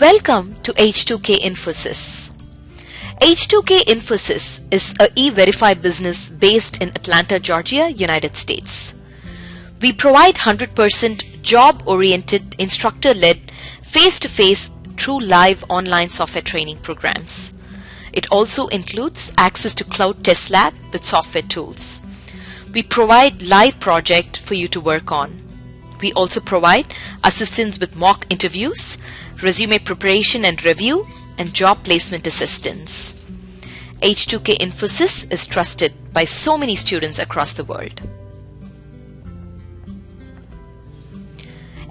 Welcome to H2K Infosys. H2K Infosys is a e-verify business based in Atlanta, Georgia, United States. We provide 100% job-oriented, instructor-led, face-to-face, true live online software training programs. It also includes access to cloud test lab with software tools. We provide live project for you to work on. We also provide assistance with mock interviews, resume preparation and review, and job placement assistance. H2K Infosys is trusted by so many students across the world.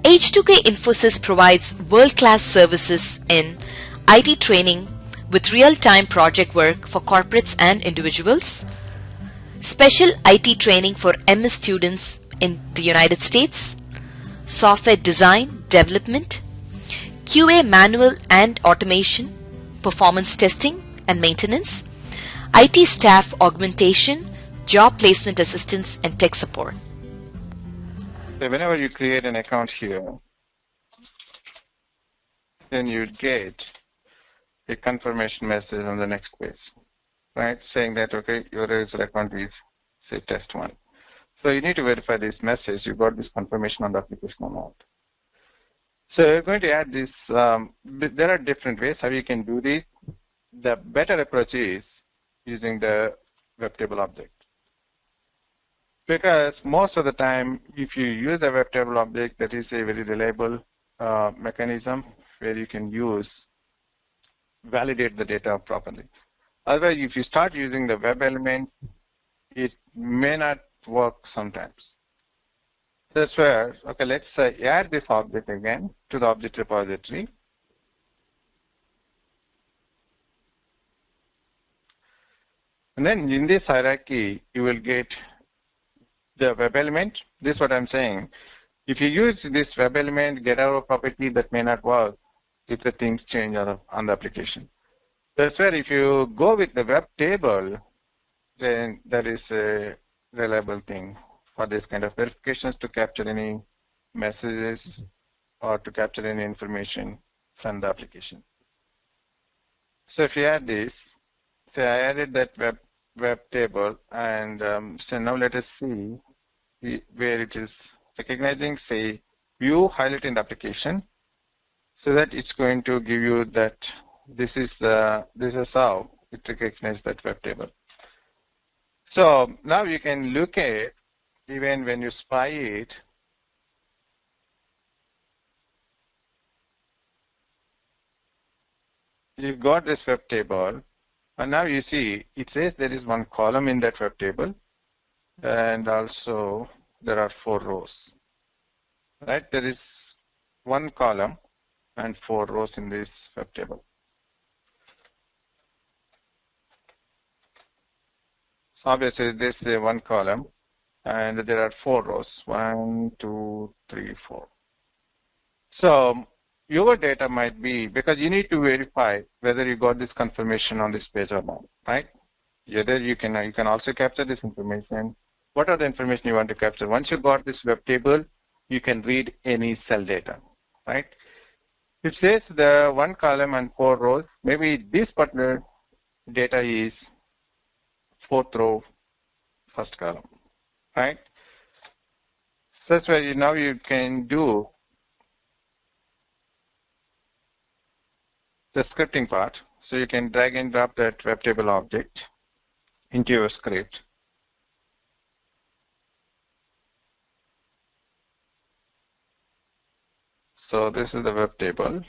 H2K Infosys provides world-class services in IT training with real-time project work for corporates and individuals, special IT training for MS students in the United States, software design, development, QA manual and automation, performance testing and maintenance, IT staff augmentation, job placement assistance, and tech support. So whenever you create an account here, then you get a confirmation message on the next page, right? Saying that, okay, your user account is, say, test 1. So you need to verify this message. You got this confirmation on the application or not. So you're going to add this. There are different ways how you can do this. The better approach is using the web table object. Because most of the time, if you use a web table object, that is a very reliable mechanism where you can validate the data properly. Otherwise, if you start using the web element, it may not work sometimes. That's where, okay, let's add this object again to the object repository. And then in this hierarchy, you will get the web element. This is what I'm saying. If you use this web element, get out of property, that may not work if the things change on the application. That's where if you go with the web table, then that is a reliable thing for this kind of verifications to capture any messages or to capture any information from the application. So if you add this, say I added that web table, and so now let us see where it is recognizing, say, view highlight in the application, so that it's going to give you that this is how it recognizes that web table. So now you can look at, even when you spy it, you've got this web table, and now you see it says there is one column in that web table, and also there are 4 rows. Right? There is one column and 4 rows in this web table. So obviously this is one column, and there are 4 rows. 1, 2, 3, 4. So your data might be, because you need to verify whether you got this confirmation on this page or not, right? Either you can also capture this information. What are the information you want to capture? Once you got this web table, you can read any cell data, right? It says the 1 column and 4 rows. Maybe this particular data is 4th row, 1st column, right? So that's where now you can do the scripting part. So you can drag and drop that web table object into your script. So this is the web table.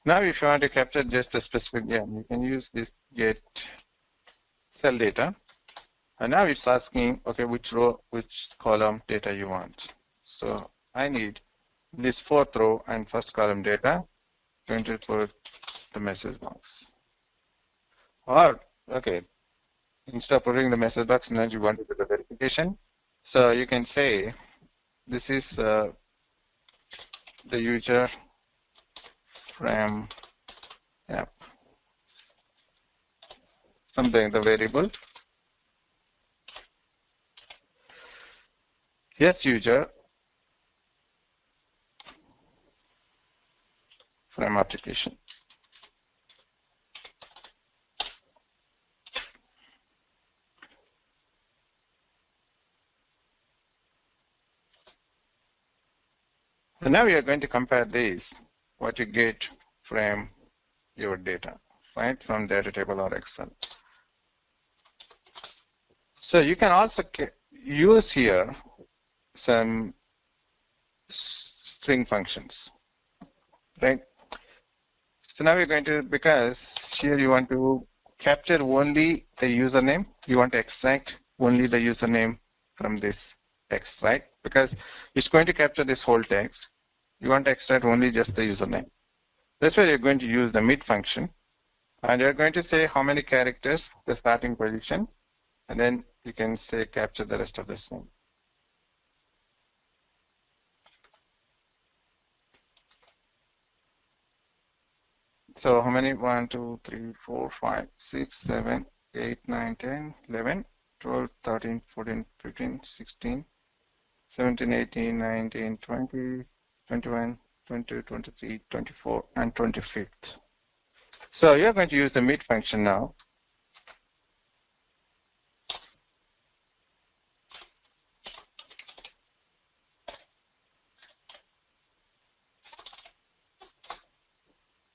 Now if you want to capture just a specific, you can use this get cell data. And now it's asking, okay, which row, which column data you want. So I need this 4th row and 1st column data, going to put the message box. Or, okay, instead of putting the message box, now you want to do the verification. So you can say, this is the user from app. something, the variable. Yes, user from application. So now we are going to compare this, what you get from your data, right, from data table or Excel. So you can also use here some string functions, right? So now we're going to, because here you want to capture only the username, you want to extract only the username from this text, right? Because it's going to capture this whole text. You want to extract only just the username. That's why you're going to use the mid function. And you're going to say how many characters, the starting position, and then you can say capture the rest of the string. So how many? 1, 2, 3, 4, 5, 6, 7, 8, 9, 10, 11, 12, 13, 14, 15, 16, 17, 18, 19, 20, 21, 22, 23, 24, and 25th. So you're going to use the mid function now.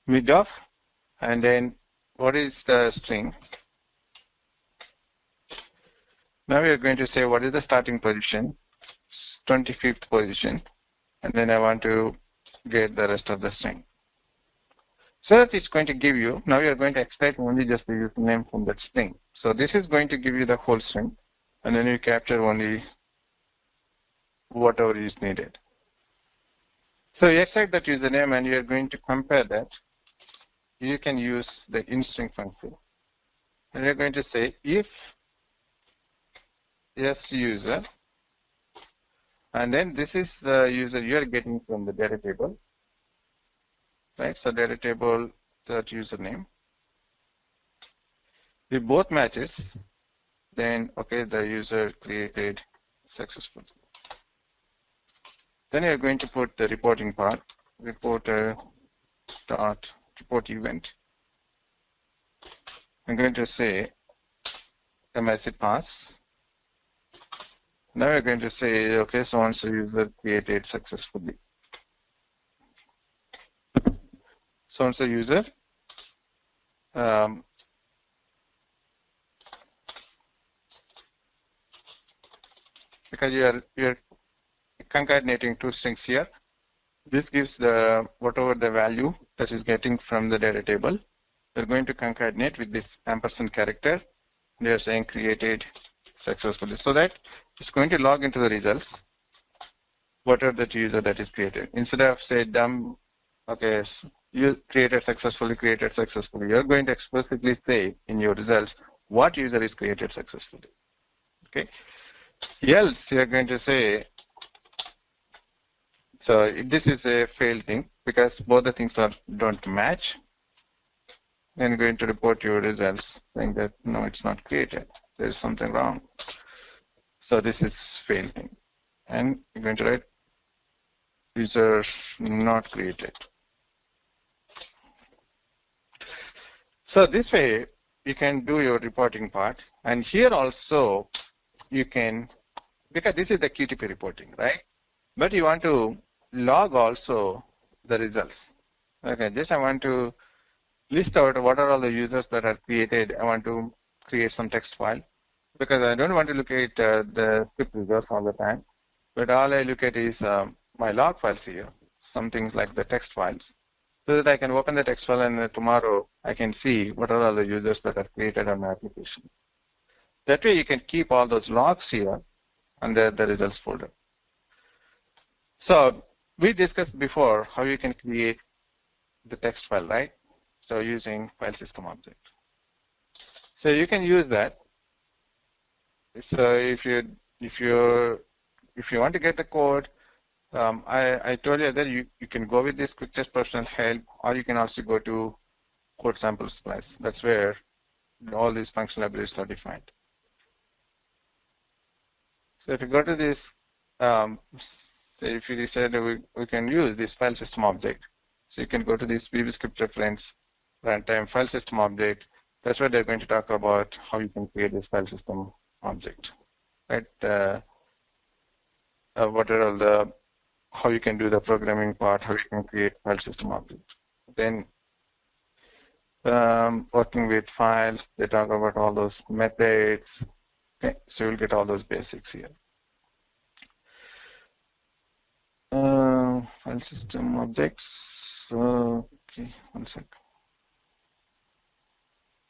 Mid of, and then what is the string? Now we are going to say what is the starting position, 25th position, and then I want to get the rest of the string. So that it's going to give you, now you are going to extract only just the username from that string. So this is going to give you the whole string, and then you capture only whatever is needed. So you extract that username and you are going to compare that. You can use the in-string function. And you're going to say if yes user, and then this is the user you're getting from the data table, right? So data table, that username. If both matches, then okay, the user created successfully. Then you're going to put the reporting part, reporter dot report event. I'm going to say the message pass. Now we're going to say, okay, so and so user created successfully. So and so user because you're concatenating two strings here. This gives the whatever the value that is getting from the data table. We're going to concatenate with this ampersand character. They are saying created successfully, so that it's going to log into the results whatever that user that is created. Instead of say dumb, okay, you created successfully, you're going to explicitly say in your results what user is created successfully. Okay. Else you're going to say, so this is a failed thing because both the things don't match. Then you're going to report your results saying that no, it's not created. There's something wrong. So this is failed thing. And you're going to write user not created. So this way you can do your reporting part. And here also you can, because this is the QTP reporting, right? But you want to log also the results. Okay, just I want to list out what are all the users that are created. I want to create some text file because I don't want to look at the script results all the time. But all I look at is my log files here, some things like the text files, so that I can open the text file and tomorrow I can see what are all the users that are created on my application. That way you can keep all those logs here under the results folder. So we discussed before how you can create the text file, right? So using file system object. So you can use that. So if you want to get the code, I told you that you can go with this quick test personal help, or you can also go to code sample splice. That's where all these functional abilities are defined. So if you go to this, say if you decide we can use this file system object, so you can go to this VBScript reference runtime file system object. That's what they're going to talk about, how you can create this file system object, right? What are all the, how you can do the programming part, how you can create file system object. Then working with files, they talk about all those methods. Okay, so you'll get all those basics here. File system objects. Okay, one sec.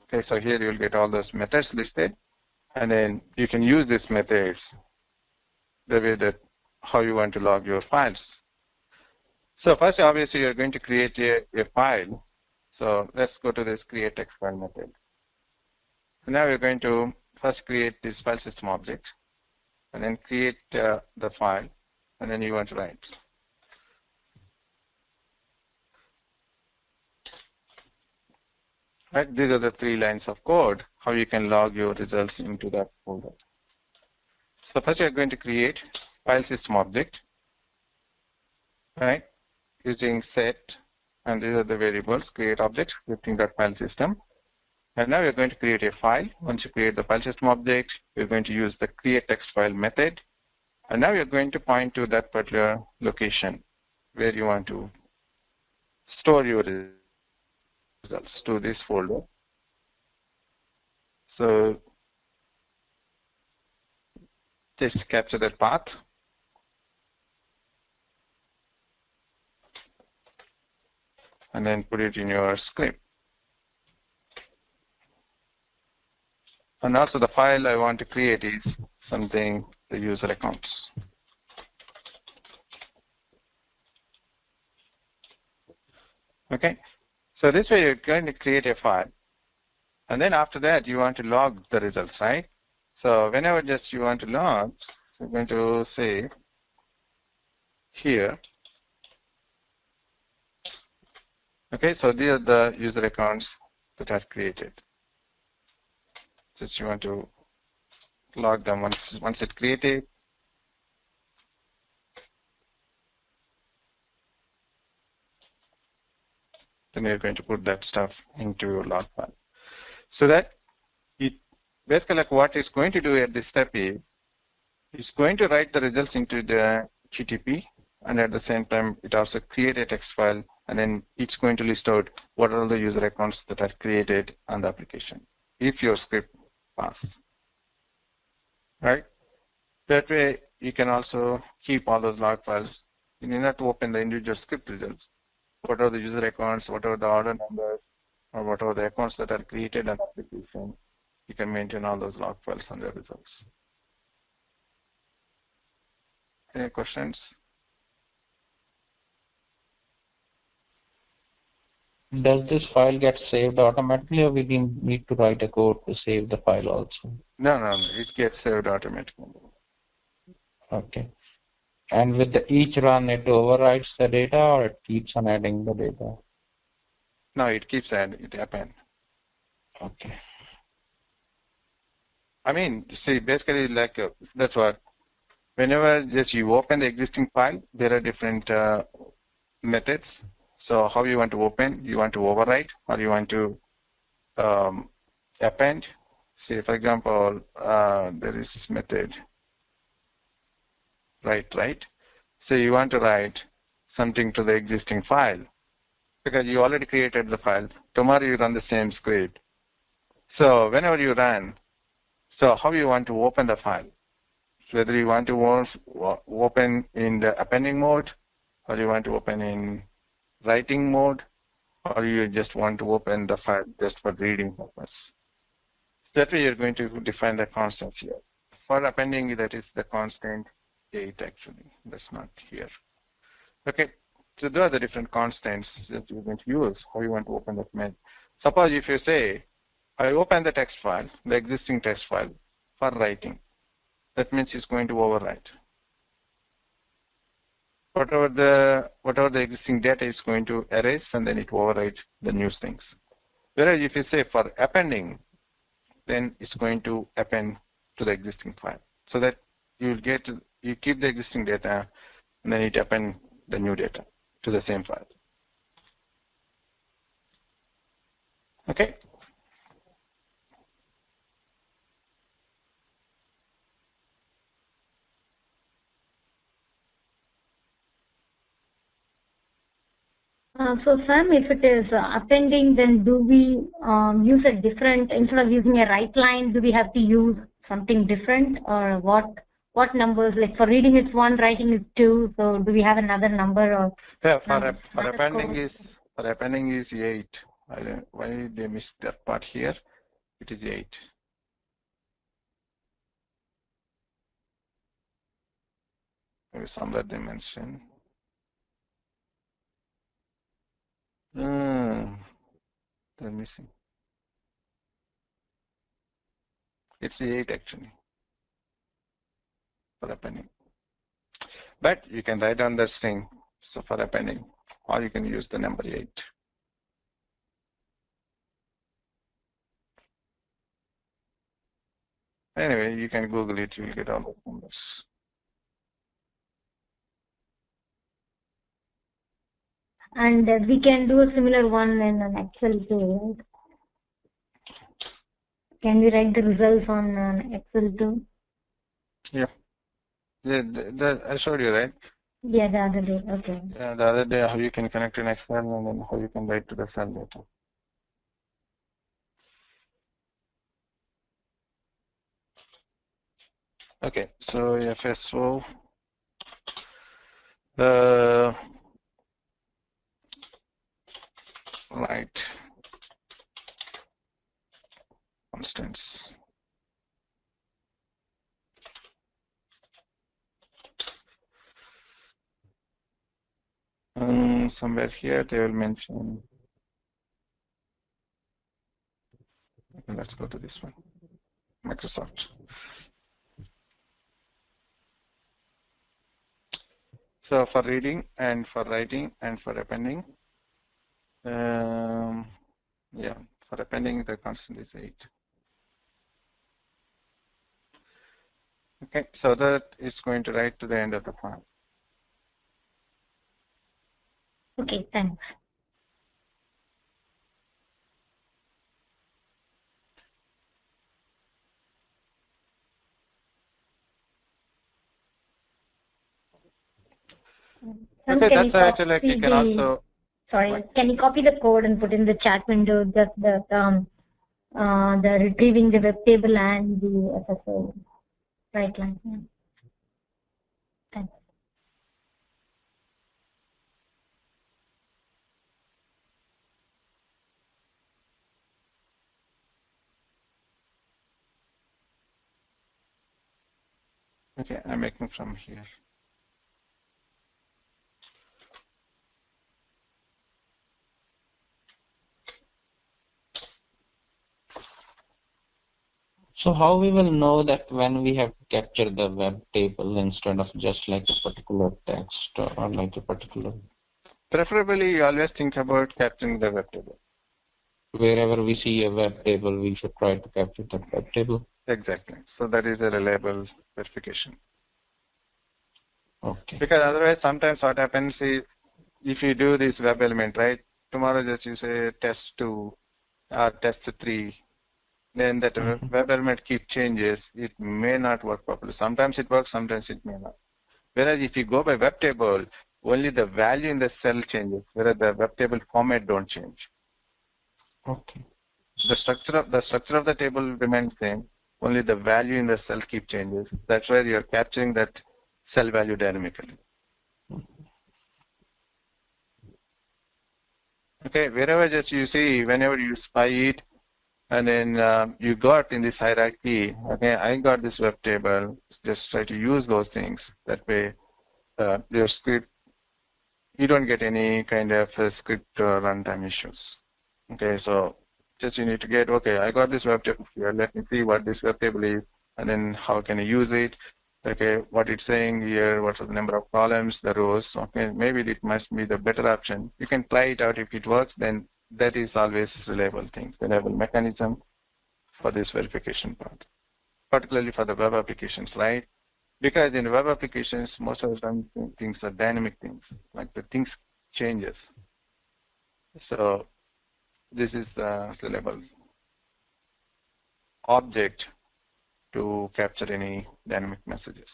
Okay, so here you'll get all those methods listed, and then you can use these methods the way that how you want to log your files. So first, obviously, you're going to create a file. So let's go to this create text file method. So now we're going to first create this file system object, and then create the file, and then you want to write. Right, these are the 3 lines of code, how you can log your results into that folder. So first you're going to create file system object, right, using set, and these are the variables, create object, scripting.file system. And now you're going to create a file. Once you create the file system object, you're going to use the create text file method. And now you're going to point to that particular location where you want to store your results, to this folder. So just capture that path. And then put it in your script. And also the file I want to create is something the user accounts. Okay, so this way you're going to create a file, and then after that you want to log the results, right? So whenever just you want to log, you're going to say here. Okay, so these are the user accounts that are created. Just you want to log them once it's created. Then you're going to put that stuff into your log file. So that it basically like what it's going to do at this step is it's going to write the results into the QTP, and at the same time it also create a text file, and then it's going to list out what are the user accounts that are created on the application if your script passes. Right? That way you can also keep all those log files. You need not to open the individual script results. What are the user accounts, what are the order numbers, or what are the accounts that are created on the application. You can maintain all those log files on the results. Any questions? Does this file get saved automatically, or we need to write a code to save the file also? No, it gets saved automatically. Okay. And with each run, it overwrites the data, or it keeps on adding the data? No, it keeps adding, it happens. Okay. I mean, see, basically like that's what, whenever just you open the existing file, there are different methods. So how you want to open, you want to overwrite, or you want to append. Say, for example, there is this method, write. So you want to write something to the existing file because you already created the file. Tomorrow you run the same script. So whenever you run, so how you want to open the file? So whether you want to open in the appending mode, or you want to open in writing mode, or you just want to open the file just for reading purpose. That way you're going to define the constants here. For appending, that is the constant 8 actually. That's not here. Okay, so those are the different constants that you're going to use, how you want to open that mail. Suppose if you say, I open the text file, the existing text file for writing, that means it's going to overwrite. Whatever the existing data is going to erase, and then it overwrites the new things. Whereas if you say for appending, then it's going to append to the existing file, so that you keep the existing data, and then it append the new data to the same file. Okay. So Sam, if it is appending, then do we use a different, instead of using a write line, do we have to use something different, or what numbers? Like for reading it's 1, writing is 2. So do we have another number, or? Yeah, for appending is 8. I don't know why they missed that part here. It is 8. Maybe somewhere they mentioned. They're missing. It's 8 actually for appending. But you can write down the string so for appending, or you can use the number 8. Anyway, you can Google it, you'll get all those numbers. And we can do a similar one in an Excel too, right? Can we write the results on an Excel too? Yeah. I showed you, right? Yeah, the other day. Okay. Yeah, the other day how you can connect an Excel and then how you can write to the cell data. Okay, so FSO. Right. Constants. Somewhere here they will mention. Okay, let's go to this one. Microsoft. So for reading and for writing and for appending, yeah, for appending the constant is 8. Okay, so that is going to write to the end of the file. Okay, thanks. Okay, that's actually like you can also. Sorry, what? Can you copy the code and put in the chat window just the retrieving the web table and the SSO right line? Yeah. Thanks. Okay, I'm making from here. So how we will know that when we have to capture the web table instead of just like a particular text or like a particular? Preferably, you always think about capturing the web table. Wherever we see a web table, we should try to capture that web table. Exactly. So that is a reliable verification. Okay. Because otherwise, sometimes what happens is, if you do this web element, right? Tomorrow, just you say test 2 or test 3. Then that web element keep changes, it may not work properly. Sometimes it works, sometimes it may not. Whereas if you go by web table, only the value in the cell changes, whereas the web table format don't change. Okay. The structure of the table remains same, only the value in the cell keep changes. That's why you're capturing that cell value dynamically. Okay, wherever just you see, whenever you spy it, and then you got in this hierarchy, okay, I got this web table, just try to use those things. That way, your script, you don't get any kind of script runtime issues. Okay, so just you need to get, okay, I got this web table here, let me see what this web table is, and then how can I use it, okay, what it's saying here, what's the number of columns, the rows, okay, maybe it must be the better option. You can try it out. If it works, then that is always reliable thing, reliable mechanism for this verification part, particularly for the web applications, right? Because in web applications, most of the time things are dynamic things, like the things changes. So this is the label object to capture any dynamic messages.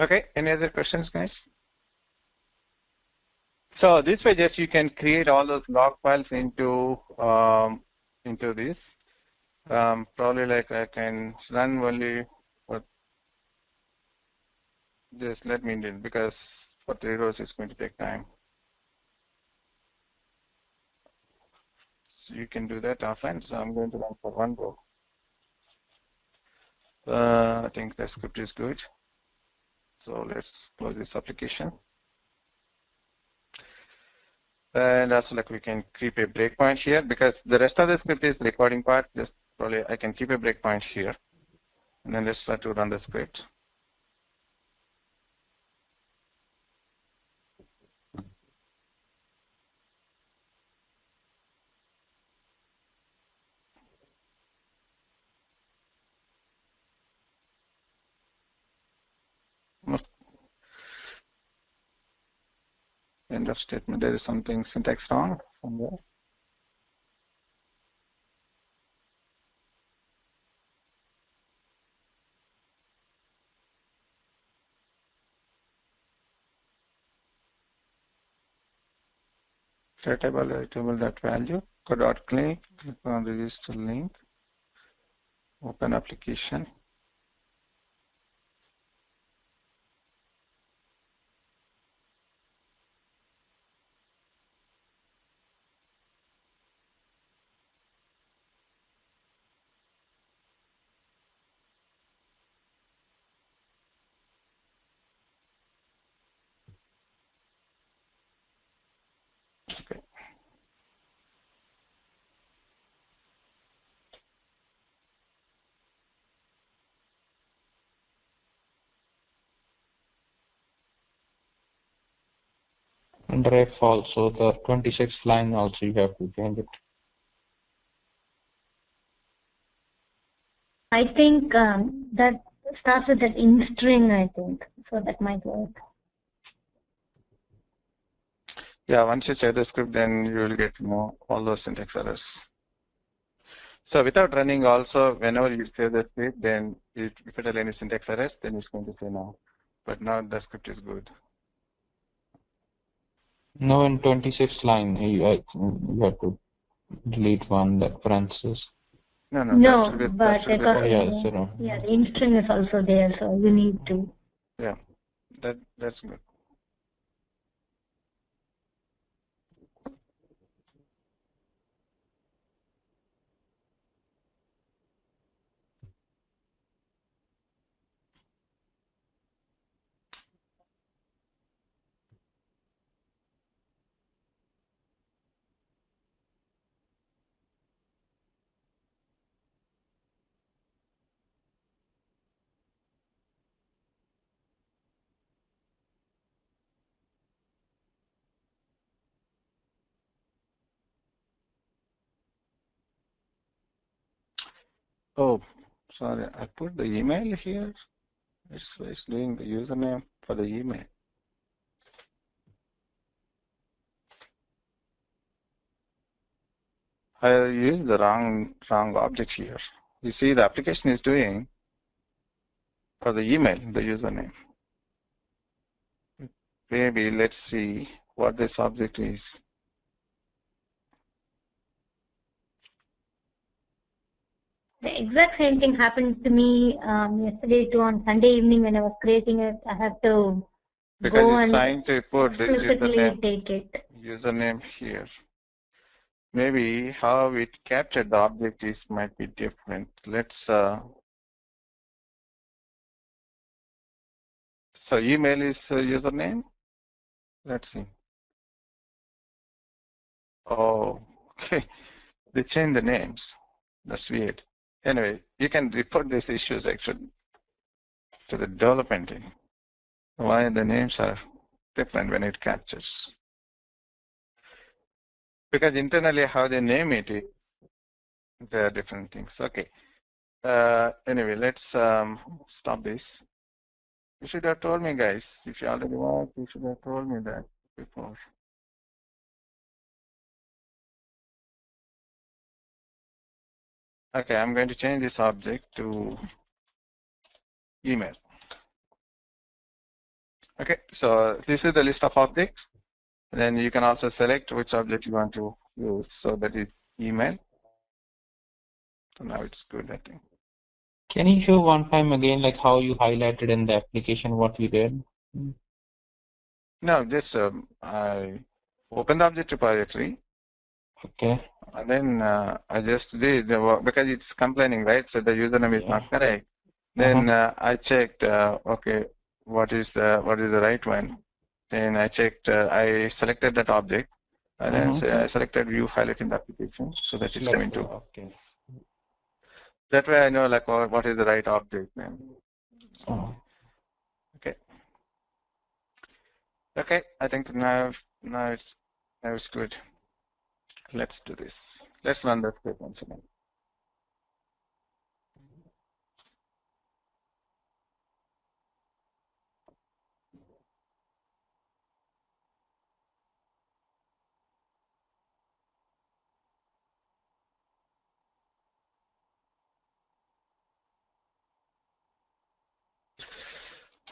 Okay, any other questions, guys? So this way, just you can create all those log files into this. Probably like I can run only for just let me in because for 3 rows it's going to take time. So you can do that offline. So I'm going to run for 1 row. I think the script is good. So let's close this application. And also like we can keep a breakpoint here because the rest of the script is the recording part. Just probably I can keep a breakpoint here. And then let's try to run the script. End of statement. There is something syntax wrong somewhere. Table.value, click on register link, open application. Okay. Under F also, the 26th line also you have to change it. I think that starts with that in string, I think. So that might work. Yeah, once you save the script, then you will get to know all those syntax errors. So without running also, whenever you save the script, then if it has any syntax errors, then it's going to say no. But now the script is good. No, in 26th line, you have to delete one, that parenthesis. No, but yeah, the in string is also there, so you need to. Yeah, that's good. Oh, sorry, I put the email here. It's doing the username for the email. I used the wrong object here. You see, the application is doing for the email, the username. Maybe let's see what this object is. The exact same thing happened to me yesterday too. On Sunday evening when I was creating it, I have to because go it's and trying to put the take it. Username here. Maybe how it captured the object is might be different. Let's so email is username. Let's see. Oh, okay. They changed the names. That's weird. Anyway, you can report these issues actually to the development team. Why the names are different when it captures. Because internally how they name it, there are different things. Okay. Anyway, let's stop this. You should have told me, guys. If you already work, you should have told me that before. Okay, I'm going to change this object to email. Okay, so this is the list of objects. Then you can also select which object you want to use. So that is email. So now it's good, I think. Can you show one time again, like how you highlighted in the application what we did? No, just I opened the object repository. Okay. And then I just did because it's complaining, right? So the username is not correct. Then I checked. Okay, what is the right one? Then I checked. I selected that object, and then I selected view highlight in the application, so that it's going to. Okay. That way I know like what is the right object then. Okay. Okay, I think now it's good. Let's do this. Let's run that script once again.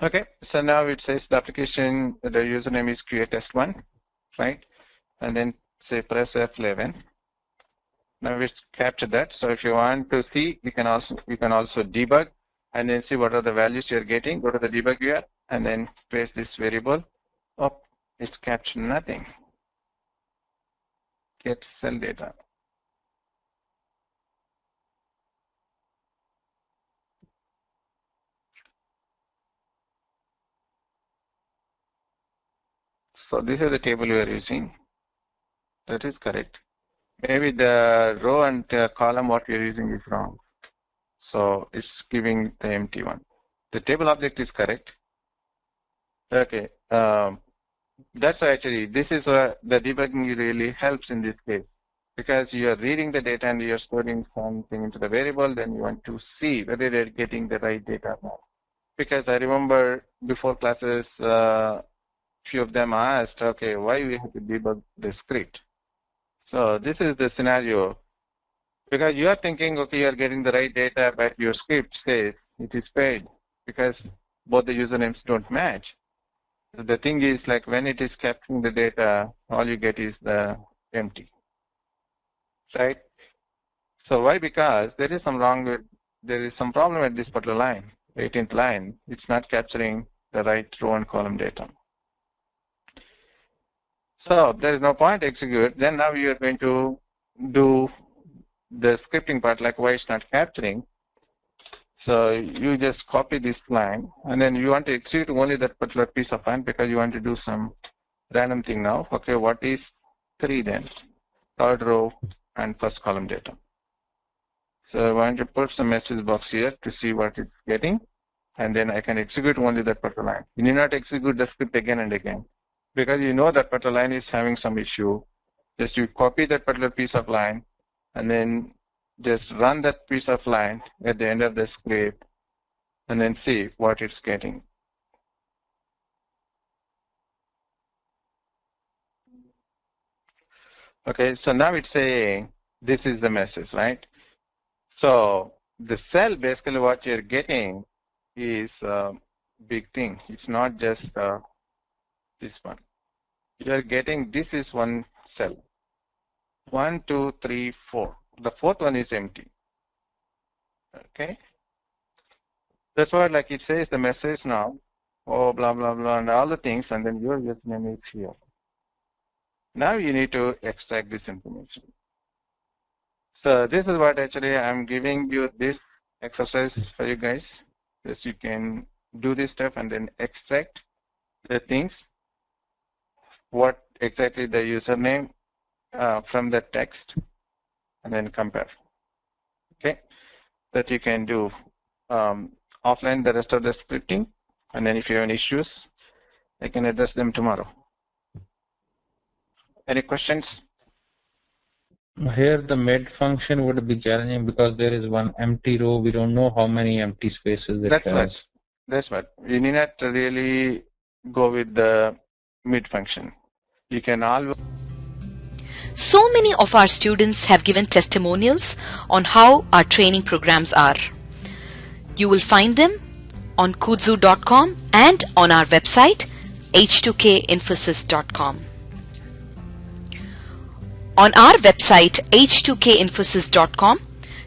Okay, so now it says the application, the username is create_test1, right? And then say press F11. Now it's captured that. So if you want to see, you can also debug and then see what are the values you're getting. Go to the debug here and then paste this variable. Oh, it's captured nothing. Get cell data. So this is the table we are using. That is correct. Maybe the row and column what we are using is wrong. So it's giving the empty one. The table object is correct. Okay. That's actually, this is where the debugging really helps in this case. Because you are reading the data and you are storing something into the variable, then you want to see whether they're getting the right data or not. Because I remember before classes, few of them asked, okay, why we have to debug the script? So this is the scenario. Because you are thinking, okay, you are getting the right data, but your script says it is paid because both the usernames don't match. So the thing is, like when it is capturing the data, all you get is the empty, right? So why? Because there is some problem at this particular line, 18th line. It's not capturing the right row and column data. So there is no point to execute. Then now you are going to do the scripting part, like why it's not capturing. So you just copy this line, and then you want to execute only that particular piece of line because you want to do some random thing now. Okay, what is 3 then? Third row and first column data. So I want to put some message box here to see what it's getting, and then I can execute only that particular line. You need not execute the script again and again because you know that particular line is having some issue. Just you copy that particular piece of line, and then just run that piece of line at the end of the script and then see what it's getting. Okay, so now it's saying this is the message, right? So the cell, basically what you're getting is a big thing. It's not just this one. You're getting, this is one cell. 1, 2, 3, 4. The fourth one is empty. Okay. That's why, like it says the message now, oh, blah, blah, blah, and all the things, and then your username is here. Now you need to extract this information. So this is what actually I'm giving you this exercise for you guys. Yes, you can do this stuff and then extract the things, what exactly the username from the text, and then compare. Okay. that you can do offline the rest of the scripting, and then if you have any issues, I can address them tomorrow. Any questions? Here the med function would be challenging because there is one empty row. We don't know how many empty spaces it has. That's what. You need not really go with the mid function. You can always. So many of our students have given testimonials on how our training programs are. You will find them on kudzu.com and on our website H2kinfosys.com. On our website H2kinfosys.com,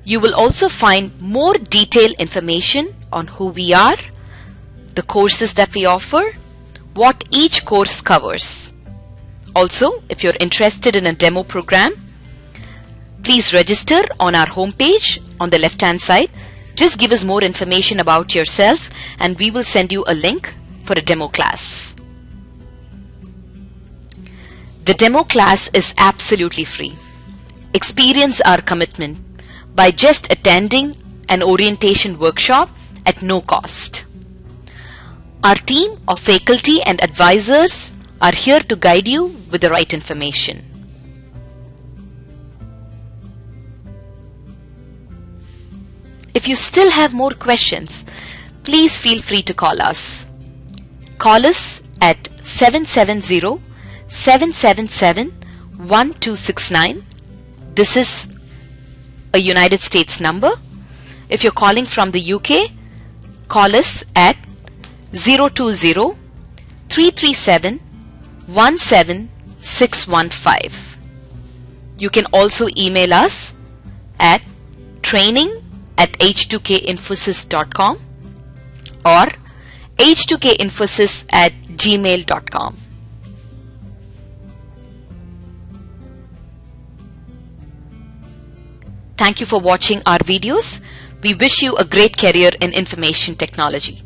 you will also find more detailed information on who we are, the courses that we offer, what each course covers. Also, if you're interested in a demo program, please register on our homepage on the left-hand side. Just give us more information about yourself and we will send you a link for a demo class. The demo class is absolutely free. Experience our commitment by just attending an orientation workshop at no cost. Our team of faculty and advisors are here to guide you with the right information. If you still have more questions, please feel free to call us. Call us at 770-777-1269. This is a United States number. If you're calling from the UK, call us at 020-337-17615. You can also email us at training@h2kinfosys.com or h2kinfosys@gmail.com. Thank you for watching our videos. We wish you a great career in information technology.